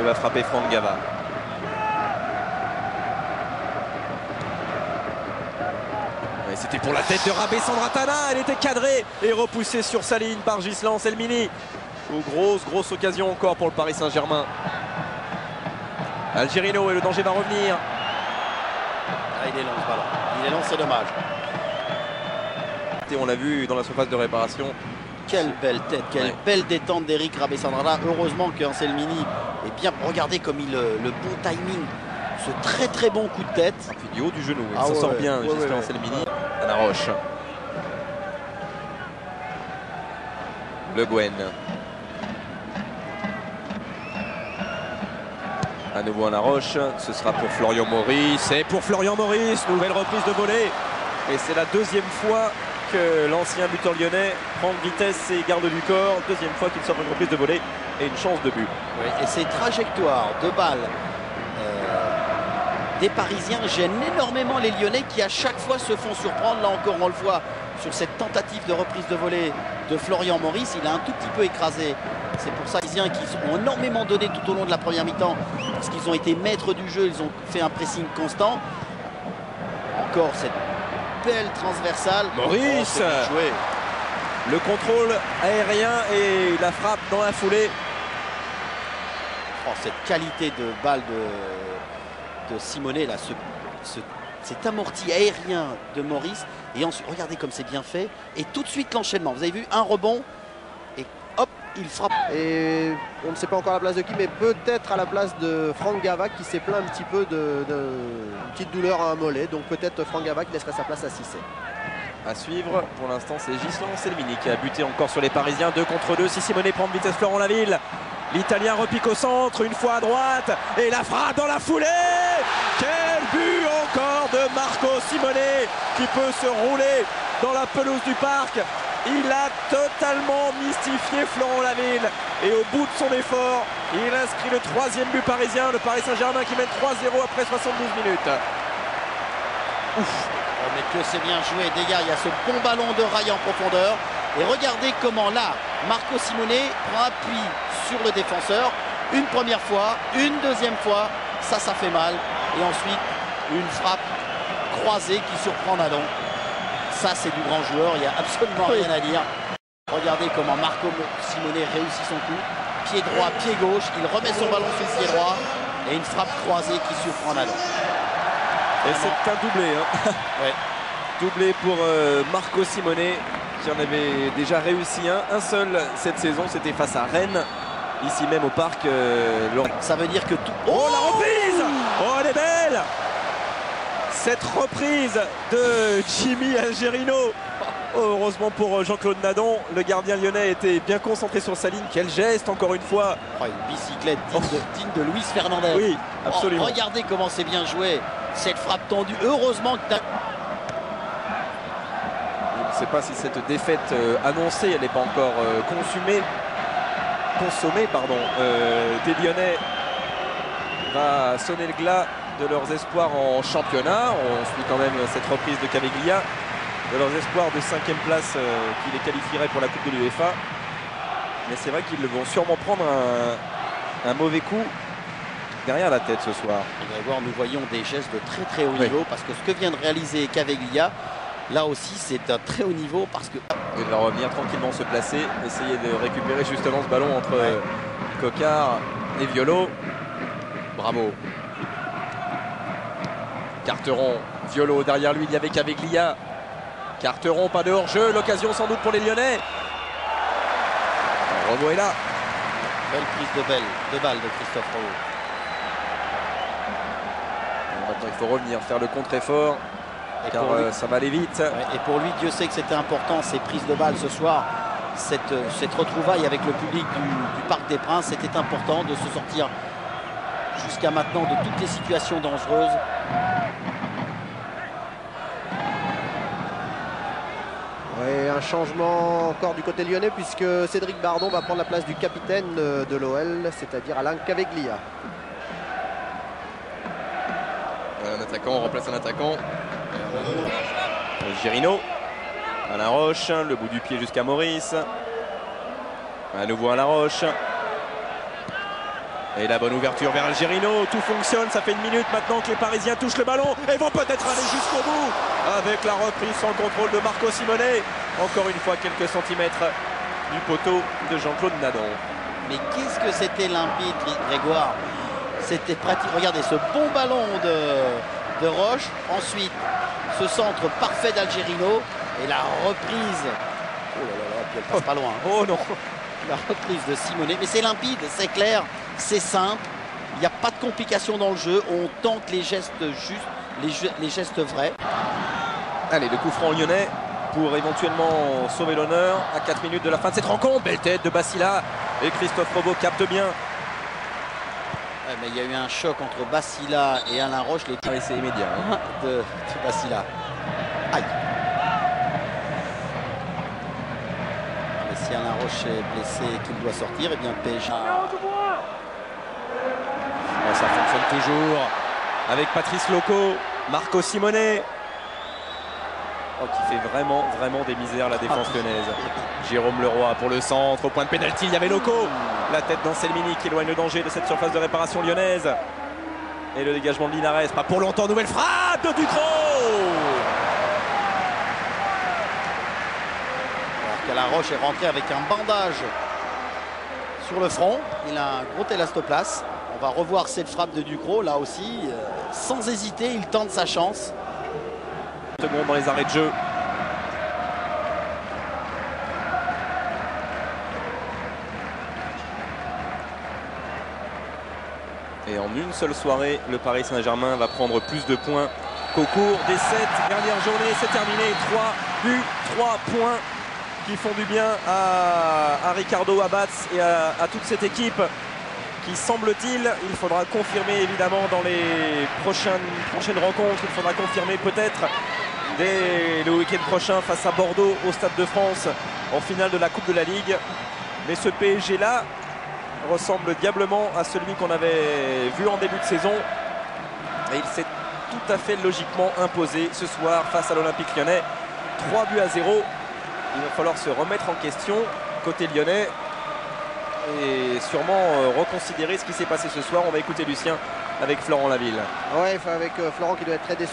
que va frapper Franck Gava. C'était pour la tête de Rabé Sandratana, elle était cadrée et repoussée sur sa ligne par Gislan Selmini. Grosse occasion encore pour le Paris Saint-Germain. Algerino et le danger va revenir. Ah, il est lent ce ballon, il est lent, c'est dommage. Et on l'a vu dans la surface de réparation. Quelle belle tête, quelle belle détente d'Eric Rabé Sandratana. Heureusement qu'Anselmini est bien. Regardez comme il le bon timing, ce très bon coup de tête. Et puis du haut du genou, il s'en sort bien, Gislan Anselmini. Anna Roche. Le Guen. À nouveau Anna Roche, ce sera pour Florian Maurice. Et pour Florian Maurice, nouvelle reprise de volée. Et c'est la deuxième fois que l'ancien buteur lyonnais prend de vitesse et garde du corps. Deuxième fois qu'il sort une reprise de volée et une chance de but. Oui, et ces trajectoires de balles des Parisiens gênent énormément les Lyonnais qui à chaque fois se font surprendre. Là encore on le voit sur cette tentative de reprise de volée de Florian Maurice, il a un tout petit peu écrasé. C'est pour ça les Parisiens qui ont énormément donné tout au long de la première mi-temps parce qu'ils ont été maîtres du jeu, ils ont fait un pressing constant. Encore cette belle transversale. Maurice, le contrôle aérien et la frappe dans la foulée. Oh, cette qualité de balle de Simonet là, cet amorti aérien de Maurice, et ensuite regardez comme c'est bien fait, et tout de suite l'enchaînement. Vous avez vu un rebond et hop, il frappe. Et on ne sait pas encore la place de qui, mais peut-être à la place de Franck Gava qui s'est plaint un petit peu de une petite douleur à un mollet, donc peut-être Franck Gava qui laisserait sa place à Cissé. À suivre, pour l'instant c'est Gislan Selmini qui a buté encore sur les Parisiens, 2 contre 2. Si Simonet prend de vitesse, Florent Laville, l'Italien repique au centre, une fois à droite, et la frappe dans la foulée. Quel but encore de Marco Simonet qui peut se rouler dans la pelouse du parc. Il a totalement mystifié Florent Laville et au bout de son effort, il inscrit le 3e but parisien, le Paris Saint-Germain qui mène 3-0 après 72 minutes. Ouf. Oh, mais que c'est bien joué, dégâts, il y a ce bon ballon de rail en profondeur. Et regardez comment là, Marco Simonet prend appui sur le défenseur. Une première fois, une deuxième fois, ça fait mal. Et ensuite, une frappe croisée qui surprend Nadon. Ça, c'est du grand joueur, il n'y a absolument rien à dire. Regardez comment Marco Simonet réussit son coup. Pied droit, pied gauche, il remet son ballon sur le pied droit. Et une frappe croisée qui surprend Nadon. Et c'est un doublé. Hein. Ouais. Doublé pour Marco Simonet, qui en avait déjà réussi un seul cette saison. C'était face à Rennes, ici même au parc. Ça veut dire que tout... Oh, la reprise! Oh, elle est belle! Cette reprise de Jimmy Algerino. Oh, heureusement pour Jean-Claude Nadon, le gardien lyonnais était bien concentré sur sa ligne. Quel geste encore une fois. Oh, une bicyclette digne de Luis Fernandez. Oui, absolument. Oh, regardez comment c'est bien joué. Cette frappe tendue. Heureusement que... Je ne sais pas si cette défaite annoncée, elle n'est pas encore consommée, des Lyonnais va sonner le glas de leurs espoirs en championnat. On suit quand même cette reprise de Caveglia, de leurs espoirs de 5e place qui les qualifierait pour la Coupe de l'UEFA. Mais c'est vrai qu'ils vont sûrement prendre un mauvais coup derrière la tête ce soir. Vous allez voir, nous voyons des gestes de très haut niveau, parce que ce que vient de réaliser Caveglia, là aussi c'est un très haut niveau, parce que... Il va revenir tranquillement se placer, essayer de récupérer justement ce ballon entre Coquard et Violo. Bravo. Carteron, Violo derrière lui, il y avait Caveglia. Carteron, pas de hors-jeu, l'occasion sans doute pour les Lyonnais. Robo est là. Belle prise de balle de Christophe Robo. Maintenant il faut revenir, faire le contre-effort, car ça va aller vite. Ouais, et pour lui, Dieu sait que c'était important, ces prises de balles ce soir. Cette retrouvaille avec le public du Parc des Princes, c'était important de se sortir jusqu'à maintenant de toutes les situations dangereuses. Et un changement encore du côté lyonnais, puisque Cédric Bardon va prendre la place du capitaine de l'OL, c'est-à-dire Alain Caveglia. Un attaquant, on remplace un attaquant. Girino, Alain Roche, le bout du pied jusqu'à Maurice. À nouveau Alain Roche. Et la bonne ouverture vers Algerino, tout fonctionne, ça fait une minute maintenant que les Parisiens touchent le ballon et vont peut-être aller jusqu'au bout avec la reprise sans contrôle de Marco Simone. Encore une fois quelques centimètres du poteau de Jean-Claude Nadon. Mais qu'est-ce que c'était limpide, Grégoire. C'était pratique. Regardez ce bon ballon de Roche. Ensuite, ce centre parfait d'Algerino et la reprise. Oh là là, puis elle passe pas loin. Oh non. La reprise de Simone. Mais c'est limpide, c'est clair, c'est simple. Il n'y a pas de complications dans le jeu. On tente les gestes justes, les gestes vrais. Allez, le coup franc lyonnais pour éventuellement sauver l'honneur à 4 minutes de la fin de cette rencontre. Belle tête de Bacila et Christophe Robot capte bien. Ouais, mais il y a eu un choc entre Bacila et Alain Roche. Les Ah, c'est immédiat hein. de Bacila. Aïe. Mais si Alain Roche est blessé et qu'il doit sortir, eh bien le PSG. Oh, ça fonctionne toujours avec Patrice Loco, Marco Simone. Oh, qui fait vraiment des misères la défense lyonnaise. Jérôme Leroy pour le centre, au point de pénalty, il y avait Loco. La tête d'Anselmini qui éloigne le danger de cette surface de réparation lyonnaise. Et le dégagement de Linares, pas pour longtemps, nouvelle frappe de Ducrot. Alors qu'Alain Roche est rentré avec un bandage sur le front. Il a un gros élastoplace. On va revoir cette frappe de Ducrot, là aussi. Sans hésiter, il tente sa chance. Seconde dans les arrêts de jeu. Et en une seule soirée, le Paris Saint-Germain va prendre plus de points qu'au cours des 7 dernières journées. C'est terminé. 3 buts, 3 points qui font du bien à Ricardo Abats et à toute cette équipe qui, semble-t-il, il faudra confirmer évidemment dans les prochaines rencontres. Il faudra confirmer peut-être dès le week-end prochain face à Bordeaux au Stade de France en finale de la Coupe de la Ligue. Mais ce PSG-là ressemble diablement à celui qu'on avait vu en début de saison. Et il s'est tout à fait logiquement imposé ce soir face à l'Olympique Lyonnais. 3 buts à 0. Il va falloir se remettre en question côté lyonnais et sûrement reconsidérer ce qui s'est passé ce soir. On va écouter Lucien avec Florent Laville. Ouais, avec Florent qui doit être très déçu.